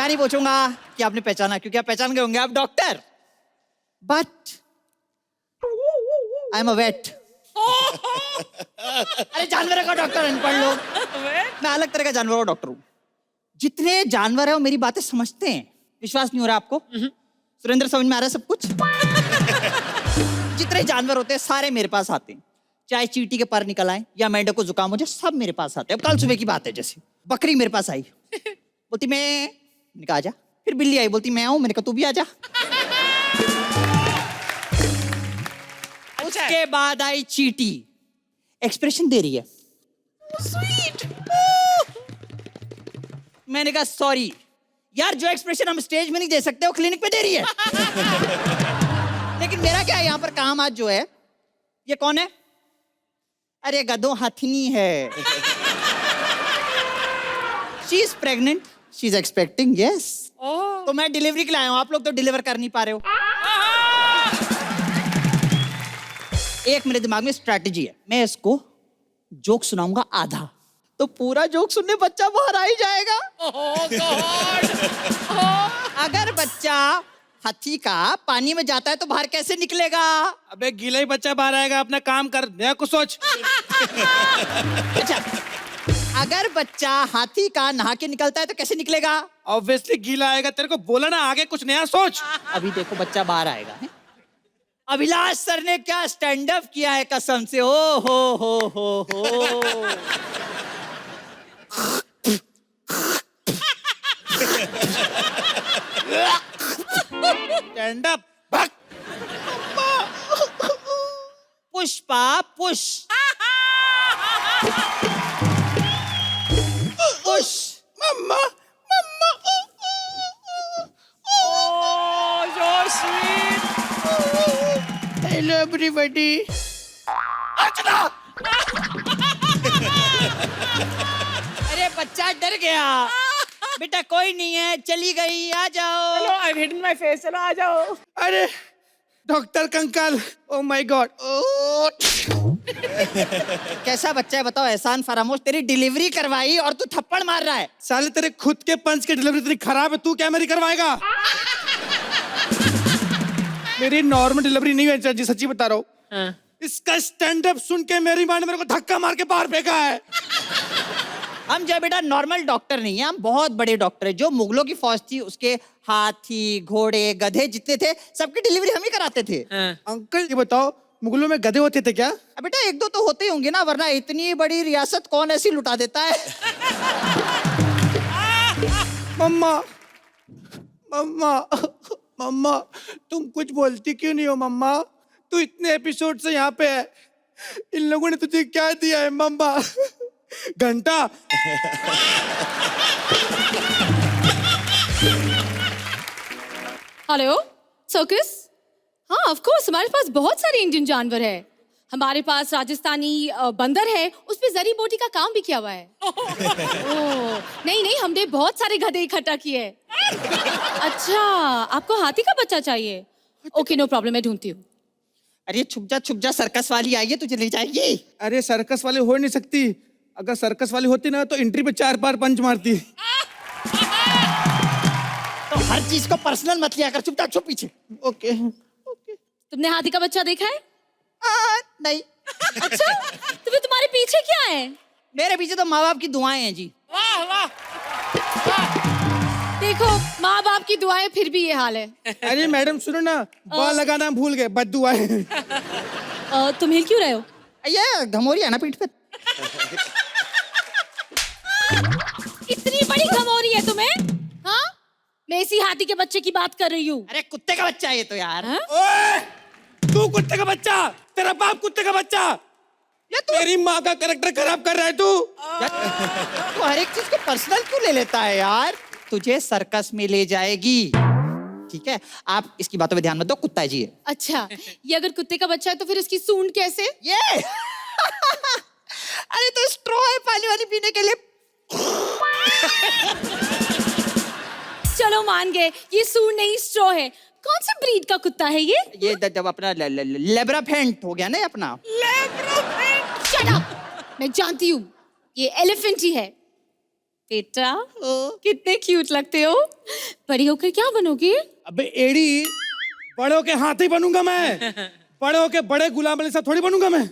मैं नहीं पूछूंगा कि आपने पहचाना, क्योंकि आप पहचान गए होंगे, आप doctor. But I am a vet. अरे जानवरों का डॉक्टर अनपढ़ लोग, मैं अलग तरह का जानवरों का डॉक्टर हूँ। जितने जानवर है वो मेरी बातें समझते हैं। विश्वास नहीं हो रहा आपको? सुरेंद्र, समझ में आ रहा है सब कुछ? जितने जानवर होते हैं सारे मेरे पास आते हैं, चाहे चींटी के पर निकल आए या मेंढक को जुकाम हो जाए, सब मेरे पास आते हैं। अब कल सुबह की बात है, जैसे बकरी मेरे पास आई, बोलती मैंने कहा आजा। फिर बिल्ली आई, बोलती मैं आऊं, मैंने कहा तू भी आजा। उसके बाद आई चींटी, एक्सप्रेशन दे रही है, स्वीट। मैंने कहा सॉरी यार, जो एक्सप्रेशन हम स्टेज में नहीं दे सकते वो क्लिनिक पे दे रही है। लेकिन मेरा क्या है यहाँ पर काम आज जो है, ये कौन है? अरे गधों, हथिनी है। She is pregnant, she is expecting, yes. तो मैं डिलीवरी के लिए आया हूँ, आप लोग तो डिलीवर कर नहीं पा रहे हो। एक मेरे दिमाग में स्ट्रैटेजी है, मैं इसको जोक सुनाऊंगा आधा, तो पूरा जोक सुनने बच्चा बाहर आ ही जाएगा। अगर बच्चा हाथी का पानी में जाता है तो बाहर कैसे निकलेगा? अबे गीला ही बच्चा बाहर आएगा, अपना काम कर, नया कुछ सोच। अच्छा, अगर बच्चा हाथी का नहा के निकलता है तो कैसे निकलेगा? ऑब्वियसली गीला आएगा। तेरे को बोला ना, आगे कुछ नया सोच। अभी देखो बच्चा बाहर आएगा है? अभिलाष सर ने क्या स्टैंड अप किया है, कसम से। ओ हो। स्टैंड अप, भाग। Pushpa push push. Mamma mamma. Oh, so sweet. Hello everybody. Archana. अरे बच्चा डर गया। बेटा कोई नहीं है, चली गई, आ जाओ। चलो, I've hidden my face. चलो आ जाओ। अरे डॉक्टर कंकाल, ओ माय गॉड। कैसा बच्चा है बताओ? एहसान फरामोश, तेरी डिलीवरी करवाई और तू थप्पड़ मार रहा है। साले तेरे खुद के पंच की डिलीवरी इतनी खराब है, तू क्या मेरी करवाएगा? मेरी नॉर्मल डिलीवरी नहीं है जी, सच्ची बता रहा हूँ। इसका स्टैंड अप सुन के मेरी माँ ने मेरे को धक्का मार के बाहर फेंका है। हम जो बेटा नॉर्मल डॉक्टर नहीं है, हम बहुत बड़े डॉक्टर है। जो मुगलों की फौज थी उसके हाथी घोड़े गधे जितने थे सबकी डिलीवरी हम ही कराते थे। अंकल ये बताओ, मुगलों में गधे होते थे क्या? अब बेटा एक दो तो होते ही होंगे ना, वरना इतनी बड़ी रियासत कौन ऐसी लुटा देता है? मम्मा मम्मा मम्मा, तुम कुछ बोलती क्यों नहीं हो मम्मा? तू इतने एपिसोड से यहाँ पे है, इन लोगों ने तुझे क्या दिया है मम्मा? घंटा। Hello circus. हाँ ऑफ कोर्स, हमारे पास बहुत सारे इंडियन जानवर है। हमारे पास राजस्थानी बंदर है, उसपे जरी बोटी का काम भी किया हुआ है। ओह नहीं, हमने बहुत सारे गधे इकट्ठा किए। अच्छा, आपको हाथी का बच्चा चाहिए? ओके नो प्रॉब्लम, मैं ढूंढती हूँ। अरे छुप जा, सर्कस वाली आई है, तुझे ले जाएगी। अरे सर्कस वाले हो नहीं सकती। अगर सर्कस वाली होती ना तो एंट्री पे 4 बार पंच मारती। तो हर चीज को पर्सनल मत लिया कर, चुप पीछे। ओके। तुमने हाथी का बच्चा देखा है? नहीं। अच्छा, तो फिर तुम्हारे पीछे क्या है? मेरे पीछे तो माँ बाप की दुआएं हैं जी। वाह वाह। देखो, माँ बाप की दुआएं फिर भी ये हाल है। अरे मैडम सुनो ना, बाल लगाना भूल गए, बद्दुआ है। तुम हिल क्यों रहे हो? ये घमोरी है ना पीठ पे। इतनी बड़ी घमौरी है तुम्हें? हाँ, मैं इसी हाथी के बच्चे की बात कर रही हूँ। अरे कुत्ते का बच्चा है ये तो यार। ओए, तू कुत्ते का बच्चा, तेरा बाप कुत्ते का बच्चा। मेरी माँ का कैरेक्टर खराब कर रहा है तू। तू हर एक चीज को पर्सनल क्यों ले लेता है यार? तुझे सर्कस में ले जाएगी, ठीक है? आप इसकी बातों पे ध्यान मत दो, कुत्ता जी है। अच्छा, ये अगर कुत्ते का बच्चा है तो फिर इसकी सूंड कैसे? ये अरे तो स्ट्रॉ है पानी वाली पीने के लिए। चलो मान गए, ये सूंड नहीं स्ट्रॉ है। कौन सी ब्रीड का कुत्ता है ये? ये जब अपना लेब्राफेंट हो गया ना अपना। Shut up! मैं जानती हूँ, ये एलिफेंट ही है। बेटा कितने क्यूट लगते हो। बड़ी होकर क्या बनोगे? अबे एड़ी, बड़ों के हाथी बनूंगा मैं, बड़ों के बड़े गुलाम अली साहब थोड़ी बनूंगा मैं।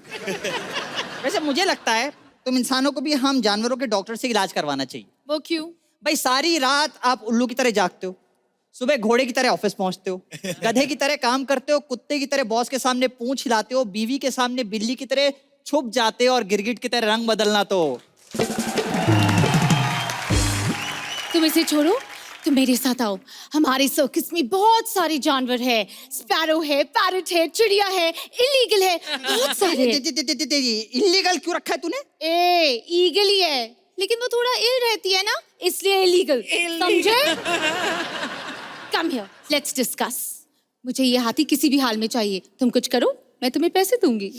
वैसे मुझे लगता है तुम इंसानों को भी हम जानवरों के डॉक्टर से इलाज करवाना चाहिए। वो क्यों? भाई सारी रात आप उल्लू की तरह जागते हो, सुबह घोड़े की तरह ऑफिस पहुंचते हो, गधे की तरह काम करते हो, कुत्ते की तरह बॉस के सामने पूंछ हिलाते हो, बीवी के सामने बिल्ली की तरह छुप जाते हो और गिरगिट की तरह रंग बदलना। तो तुम इसे छोड़ो, तुम मेरे साथ आओ। हमारे सर्कस में बहुत सारे जानवर है। स्पैरो है, पैरट है, चिड़िया है, इलीगल है, बहुत सारे। इलीगल क्यों रखा है तूने? ईगल ही है, लेकिन वो थोड़ा इल रहती है ना, इसलिए इलीगल। समझे? Come here, let's discuss. मुझे ये हाथी किसी भी हाल में चाहिए। तुम कुछ करो, मैं तुम्हें पैसे दूंगी।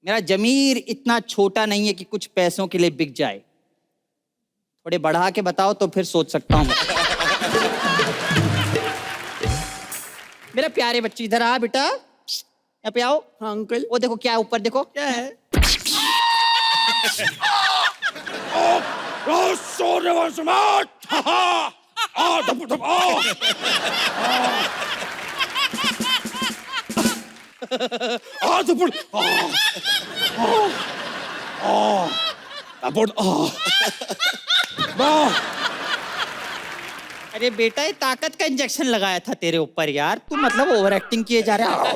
मेरा जमीर इतना छोटा नहीं है कि कुछ पैसों के लिए बिक जाए। थोड़े बढ़ा के बताओ तो फिर सोच सकता हूँ। मेरा प्यारे बच्चे इधर आ बेटा, यहाँ पे आओ। हाँ अंकल। वो देखो क्या है ऊपर, देखो क्या है? अरे बेटा ये ताकत का इंजेक्शन लगाया था तेरे ऊपर यार, तू मतलब ओवर एक्टिंग किए जा रहा है।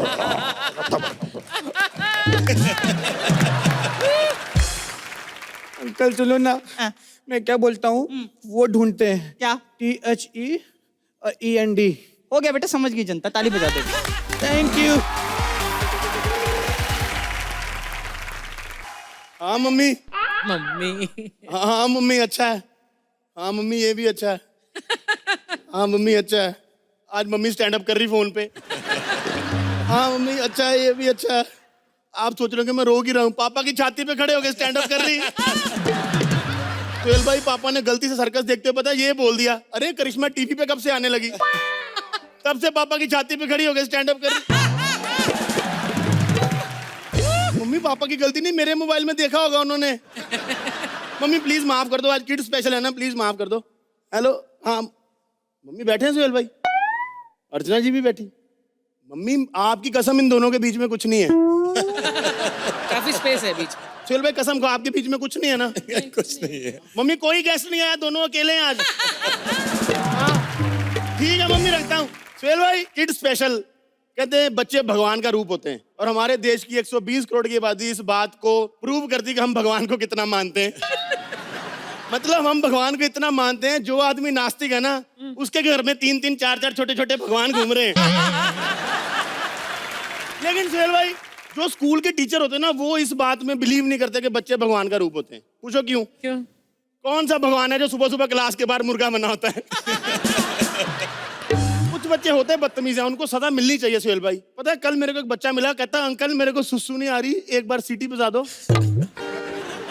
अंकल सुनो ना, हाँ। मैं क्या बोलता हूँ, वो ढूंढते हैं। क्या? THEEND। हो गया बेटा, समझ गई जनता, ताली बजा दे। Thank you. हाँ मम्मी। मम्मी। हाँ मम्मी अच्छा है। हाँ मम्मी ये भी अच्छा है। हाँ मम्मी अच्छा है। आज मम्मी स्टैंड अप कर रही फोन पे। हाँ मम्मी अच्छा है, ये भी अच्छा है। आप सोच रहे हो कि मैं रो ही रहा हूँ, पापा की छाती पे खड़े हो गए स्टैंड अप कर रही। सोहेल भाई पापा ने गलती से सर्कस देखते हुए पता है ये बोल दिया, अरे करिश्मा टीवी पे कब से आने लगी। तब से पापा की छाती पे खड़ी हो गए स्टैंड अप कर रही। मम्मी पापा की गलती नहीं, मेरे मोबाइल में देखा होगा उन्होंने। मम्मी प्लीज माफ कर दो, आज किड स्पेशल है ना, प्लीज माफ कर दो। हेलो हाँ मम्मी बैठे हैं सोहेल भाई, अर्चना जी भी बैठी। मम्मी आपकी कसम इन दोनों के बीच में कुछ नहीं है। काफी स्पेस है बीच में। सोहेल भाई कसम को आपके बीच में कुछ नहीं है ना? कुछ नहीं है। मम्मी कोई गेस्ट नहीं आया, दोनों अकेले हैं आज। हाँ ठीक है मम्मी रखता हूँ। सोहेल भाई किड स्पेशल कहते हैं बच्चे भगवान का रूप होते हैं, और हमारे देश की 120 करोड़ की आबादी इस बात को प्रूव करती है कि हम भगवान को कितना मानते हैं। मतलब हम भगवान को इतना मानते हैं, जो आदमी नास्तिक है ना उसके घर में 3-3 4-4 छोटे-छोटे भगवान घूम रहे हैं। लेकिन सोहेल भाई जो स्कूल के टीचर होते हैं ना वो इस बात में बिलीव नहीं करते कि बच्चे भगवान का रूप होते हैं। पूछो क्यों? क्यों? कौन सा भगवान है जो सुबह सुबह क्लास के बाहर मुर्गा बना होता है? कुछ बच्चे होते हैं बदतमीज हैं, उनको सजा मिलनी चाहिए सोहेल भाई। पता है कल मेरे को एक बच्चा मिला, कहता अंकल मेरे को सुसु नहीं आ रही, एक बार सीटी बजा दो।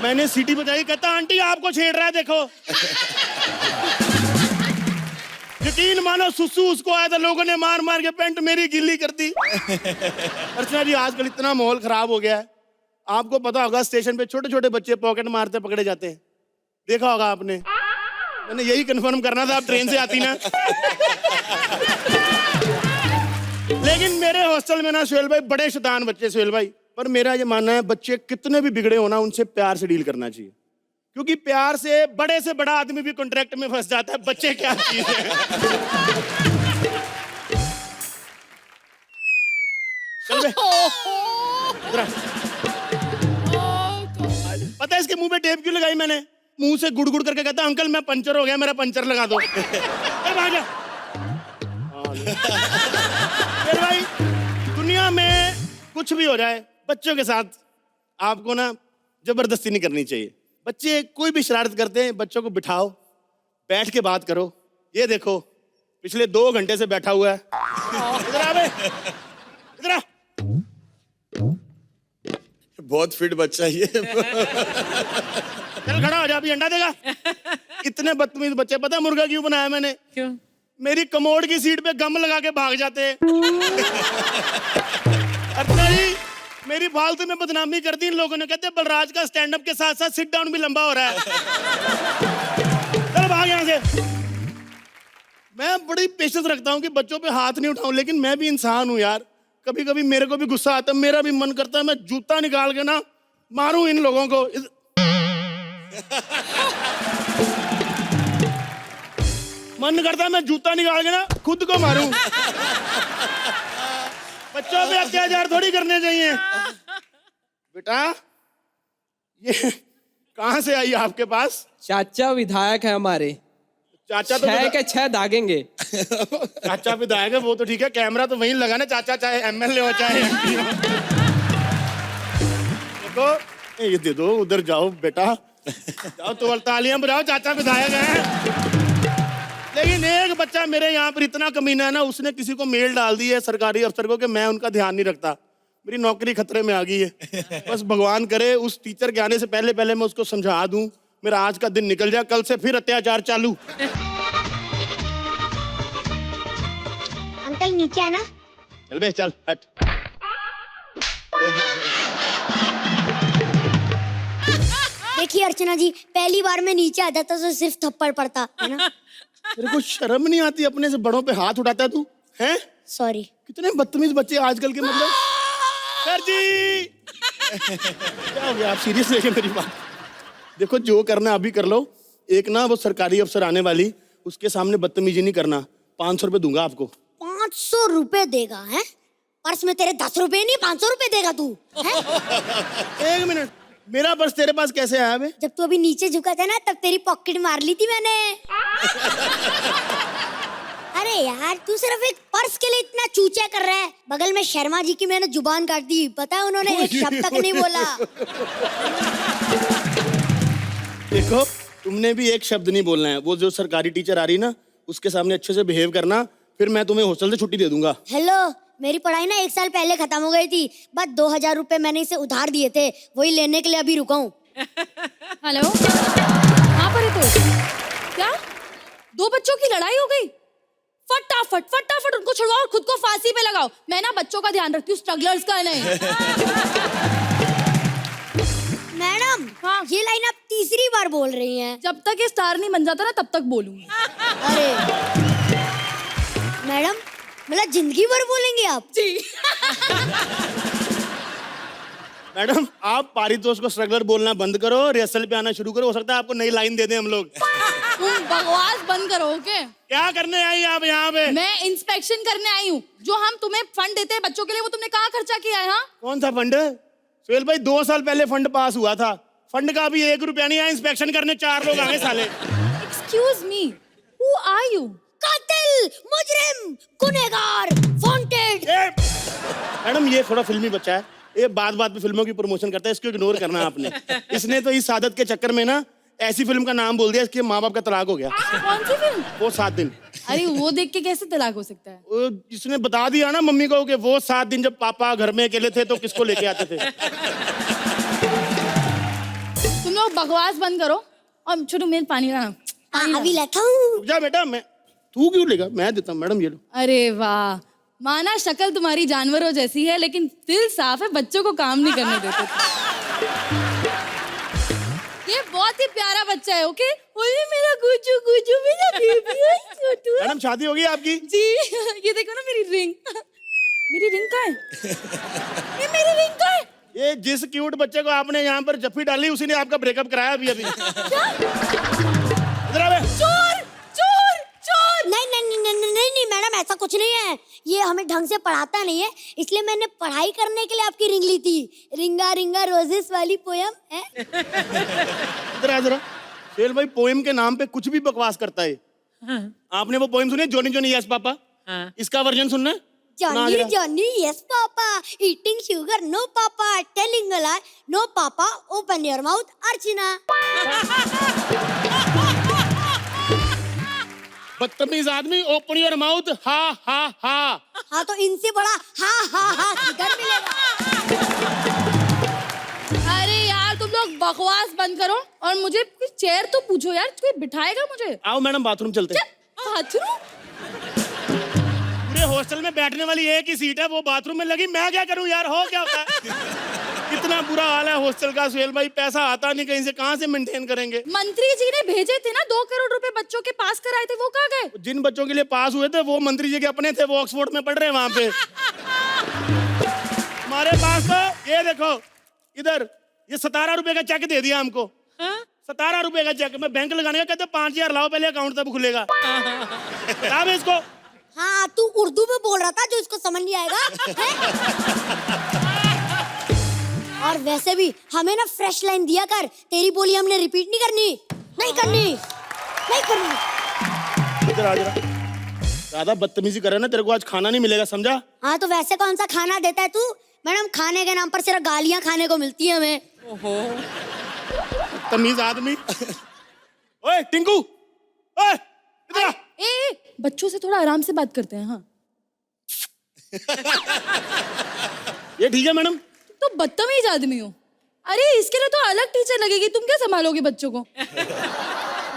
मैंने सीटी बजाई, कहता आंटी आपको छेड़ रहा है देखो। यकीन मानो सुसु उसको आया था, लोगों ने मार मार के पैंट मेरी गिल्ली कर दी। अर्चना जी आजकल इतना माहौल खराब हो गया है, आपको पता होगा स्टेशन पे छोटे छोटे बच्चे पॉकेट मारते पकड़े जाते हैं, देखा होगा आपने। मैंने यही कंफर्म करना था, आप ट्रेन से आती ना। लेकिन मेरे हॉस्टल में ना सोहेल भाई बड़े शैतान बच्चे सोहेल भाई, पर मेरा ये मानना है बच्चे कितने भी बिगड़े हो ना उनसे प्यार से डील करना चाहिए, क्योंकि प्यार से बड़ा आदमी भी कॉन्ट्रैक्ट में फंस जाता है। बच्चे क्या चीज है। चल बे। इधर आ। पता है इसके मुंह पे टेप क्यों लगाई मैंने? मुंह से गुड़ गुड़ करके कहता अंकल मैं पंचर हो गया, मेरा पंचर लगा दो। भाग जा। फिर भाई दुनिया में कुछ भी हो जाए बच्चों के साथ आपको ना जबरदस्ती नहीं करनी चाहिए। बच्चे कोई भी शरारत करते हैं, बच्चों को बिठाओ, बैठ के बात करो। ये देखो पिछले 2 घंटे से बैठा हुआ है। इधर आ बे, इधर आ। बहुत फिट बच्चा ये। चल खड़ा हो जा, अभी अंडा देगा। इतने बदतमीज बच्चे, पता है मुर्गा क्यों बनाया मैंने? क्यों? मेरी कमोड की सीट पे गम लगा के भाग जाते हैं। अर्चना जी मेरी फालतू में बदनामी कर दी इन लोगों ने, कहते बलराज का स्टैंड अप के साथ साथ सिट डाउन भी लंबा हो रहा है। चल भाग यहाँ से। मैं बड़ी पेशेंस रखता हूँ कि बच्चों पे हाथ नहीं उठाऊं, लेकिन मैं भी इंसान हूँ यार। कभी कभी मेरे को भी गुस्सा आता है, मेरा भी मन करता है मैं जूता निकाल के ना मारूं इन लोगों को। मन करता है मैं जूता निकाल के ना खुद को मारूं। बच्चों पे अत्याचार थोड़ी करने चाहिए। बेटा ये कहाँ से आई आपके पास? चाचा विधायक है हमारे, चाचा तो 6 के 6 दागेंगे। चाचा विधायक है वो तो ठीक है, कैमरा तो वहीं लगा ना, चाचा चाहे एमएलए हो चाहे एमपी हो। देखो ये दे दो, उधर जाओ बेटा, जाओ तो तालियां बजाओ, चाचा विधायक है। लेकिन एक बच्चा मेरे यहाँ पर इतना कमीना है ना, उसने किसी को मेल डाल दी है सरकारी अफसर को कि मैं उनका ध्यान नहीं रखता, मेरी नौकरी खतरे में आ गई है। बस भगवान करे उस टीचर के आने से पहले पहले मैं उसको समझा दूं, मेरा आज का दिन निकल जाए, कल से फिर अत्याचार चालू। अंकल नीचे आना। चल बे चल हट। देखिए अर्चना जी, पहली बार मैं नीचे आ जाता तो सिर्फ थप्पड़ पड़ता है ना। तेरे को शर्म नहीं आती? अपने से बड़ों पे हाथ उठाता है तू, हैं? सॉरी। कितने बदतमीज बच्चे आजकल के, मतलब। सर जी क्या हो गया? आप सीरियस लेके मेरी बात? देखो जो करना अभी कर लो। एक ना वो सरकारी अफसर आने वाली, उसके सामने बदतमीजी नहीं करना। 500 रुपए दूंगा आपको। 500 रुपए देगा है? पर्स में तेरे 10 रुपए नहीं, 500 रुपए देगा तू है? एक मिनट, मेरा पर्स तेरे पास कैसे आया बे? जब तू अभी नीचे झुका था ना, तब तेरी पॉकेट मार ली थी मैंने। अरे यार तू सिर्फ एक पर्स के लिए इतना चूचा कर रहा है। बगल में शर्मा जी की मैंने जुबान काट दी, पता है उन्होंने एक शब्द तक नहीं बोला। देखो तुमने भी एक शब्द नहीं बोलना है। वो जो सरकारी टीचर आ रही ना, उसके सामने अच्छे से बिहेव करना, फिर मैं तुम्हें हॉस्टल से छुट्टी दे दूंगा। हेलो, मेरी पढ़ाई ना 1 साल पहले खत्म हो गई थी, बस 2000 रुपए मैंने इसे उधार दिए थे, वही लेने के लिए अभी रुका हूँ। हेलो, कहाँ पर है तू? क्या 2 बच्चों की लड़ाई हो गई? फटाफट फटाफट उनको छुड़वाओ और खुद को फांसी पे लगाओ। मैं ना बच्चों का ध्यान रखती हूँ, स्ट्रगलर्स का नहीं। मैडम हाँ? ये लाइन आप तीसरी बार बोल रही हैं। जब तक ये स्टार नहीं बन जाता ना, तब तक बोलूंगी। अरे मैडम, मतलब जिंदगी भर बोलेंगे आप? जी। मैडम आप पारितोष को स्ट्रगलर बोलना बंद करो, रिहर्सल पे आना शुरू करो। हो सकता है आपको नई लाइन दे दें हम लोग। तुम बकवास बंद करो, ओके? क्या करने आई आप यहाँ पे? मैं इंस्पेक्शन करने आई हूँ। जो हम तुम्हें फंड देते हैं बच्चों के लिए, वो तुमने कहाँ खर्चा किया है? हाँ, कौन सा फंड? सुहेल भाई 2 साल पहले फंड पास हुआ था, फंड का भी 1 रुपया नहीं आया। इंस्पेक्शन करने 4 लोग आए साले। Excuse me, who are you? कातिल, मुजरिम, गुनहगार, वांटेड। मैडम ये थोड़ा फिल्मी बच्चा है, ये बात बात पे फिल्मों की प्रमोशन करता है, इसको इग्नोर करना आपने। इसने तो इस आदत के चक्कर में ना ऐसी फिल्म का नाम बोल दिया, इसके माँ बाप का तलाक हो गया। कौन सी फिल्म? वो 7 दिन। अरे वो देख के कैसे तलाक हो सकता है? वो जिसने बता दिया ना मम्मी को कि वो 7 दिन जब पापा घर में अकेले थे तो किसको लेके आते थे। तुम लोग बकवास बंद करो और छोटू मेरे पानी का ना। अभी लाता हूँ। जा बेटा, मैं तू क्यों लेगा? मैं देता हूँ मैडम, ये लो। अरे वाह, माना शक्ल तुम्हारी जानवरों जैसी है, लेकिन दिल साफ है, बच्चों को काम नहीं करने देते। ये बहुत ही प्यारा बच्चा है, ओके? ओए मेरा गुजू गुजू, मेरा बेबी है छोटू। मैडम शादी होगी आपकी? जी, ये देखो ना मेरी रिंग। मेरी रिंग कहाँ है? ये मेरी रिंग कहाँ है? ये जिस क्यूट बच्चे को आपने यहाँ पर जफ्फी डाली, उसी ने आपका ब्रेकअप कराया अभी अभी। इधर आ बे। चोर चोर चोर! नहीं नहीं नहीं नहीं नहीं नहीं मैडम, ऐसा कुछ नहीं है। ये हमें ढंग से पढ़ाता नहीं है, इसलिए मैंने पढ़ाई करने के लिए आपकी रिंग ली थी। रिंगा रिंगा रोजेस वाली पोयम है। इधर आ जरा। सुहेल भाई पोएम के नाम पे कुछ भी बकवास करता है। हाँ। आपने वो पोएम सुनी, जॉनी जॉनी यस पापा? हाँ। इसका वर्जन सुनना है? सुना जॉनी जरा। Johnny yes papa, eating sugar no papa, telling a lie no papa, open your mouth Archana. बदतमीज आदमी, ओपन योर माउथ हा हा हा। हाँ तो इनसे बड़ा हा हा हा किधर मिलेगा? अरे यार तुम लोग बकवास बंद करो और मुझे कुछ चेयर तो पूछो यार, कोई बिठाएगा मुझे? आओ मैडम बाथरूम चलते हैं। बाथरूम? पूरे हॉस्टल में बैठने वाली एक ही सीट है, वो बाथरूम में लगी। मैं क्या करूं यार? हो क्या होता है? इतना बुरा हाल है हॉस्टल का सुहेल भाई, पैसा आता नहीं कहीं से, कहाँ से मेंटेन करेंगे? मंत्री जी ने भेजे थे ना 2 करोड़ रुपए बच्चों के पास कराए थे, वो कहाँ गए? जिन बच्चों के लिए पास हुए थे वो मंत्री जी के अपने थे, वो ऑक्सफोर्ड में पढ़ रहे हैं वहां पे। हमारे पास तो ये देखो इधर, ये 17 रुपए का चेक दे दिया हमको। 17 रुपए का चेक, मैं बैंक लगाने का कहते 5,000 लाओ पहले अकाउंट तब खुलेगा। बता मैं इसको। हाँ तू उर्दू में बोल रहा था जो इसको समझ नहीं आएगा है? और वैसे भी हमें ना फ्रेश लाइन दिया कर, तेरी बोली हमने रिपीट नहीं करनी, नहीं करनी, नहीं करनी। इधर आ जरा, ज्यादा बदतमीजी कर रहा है ना, तेरे को आज खाना नहीं मिलेगा, समझा? हाँ तो वैसे कौन सा खाना देता है तू? मैडम खाने के नाम पर सिर्फ गालियां खाने को मिलती है हमें। तमीज आदमी। ओए टिंकू, ओए इधर आ। बच्चों से थोड़ा आराम से बात करते हैं। हाँ ये ठीक है मैडम? तो बदतमीज आदमी हो। अरे इसके लिए तो अलग टीचर लगेगी, तुम क्या संभालोगे बच्चों को?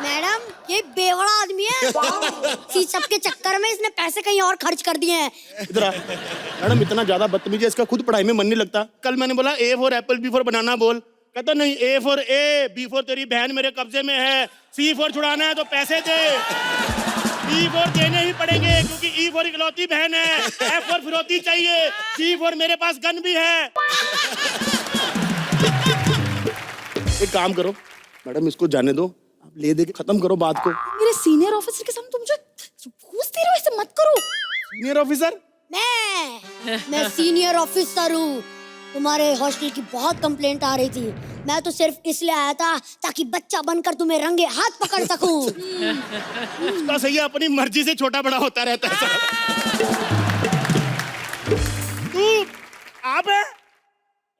मैडम ये बेवड़ा आदमी है, इसी सब के चक्कर में इसने पैसे कहीं और खर्च कर दिए हैं। इधर आ। मैडम इतना ज्यादा बदतमीजी है, इसका खुद पढ़ाई में मन नहीं लगता। कल मैंने बोला A for Apple, B for बनाना बोल, कहता नहीं A for A, B for तेरी बहन मेरे कब्जे में है, C फॉर छुड़ाना है तो पैसे दे, D फॉर देने ही पड़ेंगे क्योंकि E फॉर इकलौती बहन है, F फॉर फिरौती चाहिए, G फॉर मेरे पास गन भी है। एक काम करो मैडम, इसको जाने दो, आप ले दे के खत्म करो बात को। मेरे सीनियर ऑफिसर के सामने तुम मुझे घूस दे रहे हो, ऐसे मत करो। Senior officer? मैं सीनियर ऑफिसर हूँ। तुम्हारे हॉस्टल की बहुत कंप्लेंट आ रही थी, मैं तो सिर्फ इसलिए आया था ताकि बच्चा बनकर तुम्हें रंगे हाथ पकड़ सकूं। उसका सही है, अपनी मर्जी से छोटा बड़ा होता रहता है। तू आप है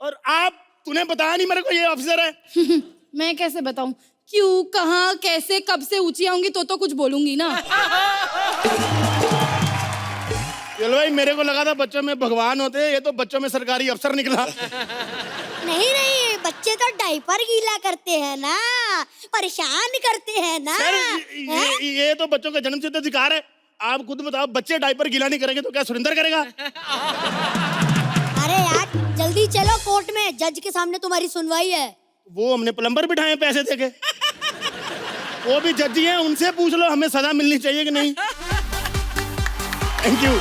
और आप, तूने बताया नहीं मेरे को ये ऑफिसर है। मैं कैसे बताऊं क्यों, कहाँ, कैसे, कब से ऊंची आऊंगी तो कुछ बोलूंगी ना। चल भाई, मेरे को लगा था बच्चों में भगवान होते हैं, ये तो बच्चों में सरकारी अफसर निकला। नहीं नहीं, बच्चे तो डायपर गीला करते हैं ना, परेशान करते हैं ना। सर ये तो बच्चों का जन्म सिद्ध अधिकार है। आप खुद बताओ, बच्चे डायपर गीला नहीं करेंगे तो क्या सुरेंद्र करेगा? अरे यार जल्दी चलो कोर्ट में, जज के सामने तुम्हारी सुनवाई है। वो हमने प्लम्बर बिठाए पैसे देके, वो भी जज ही हैं, उनसे पूछ लो हमें सजा मिलनी चाहिए कि नहीं। Thank you.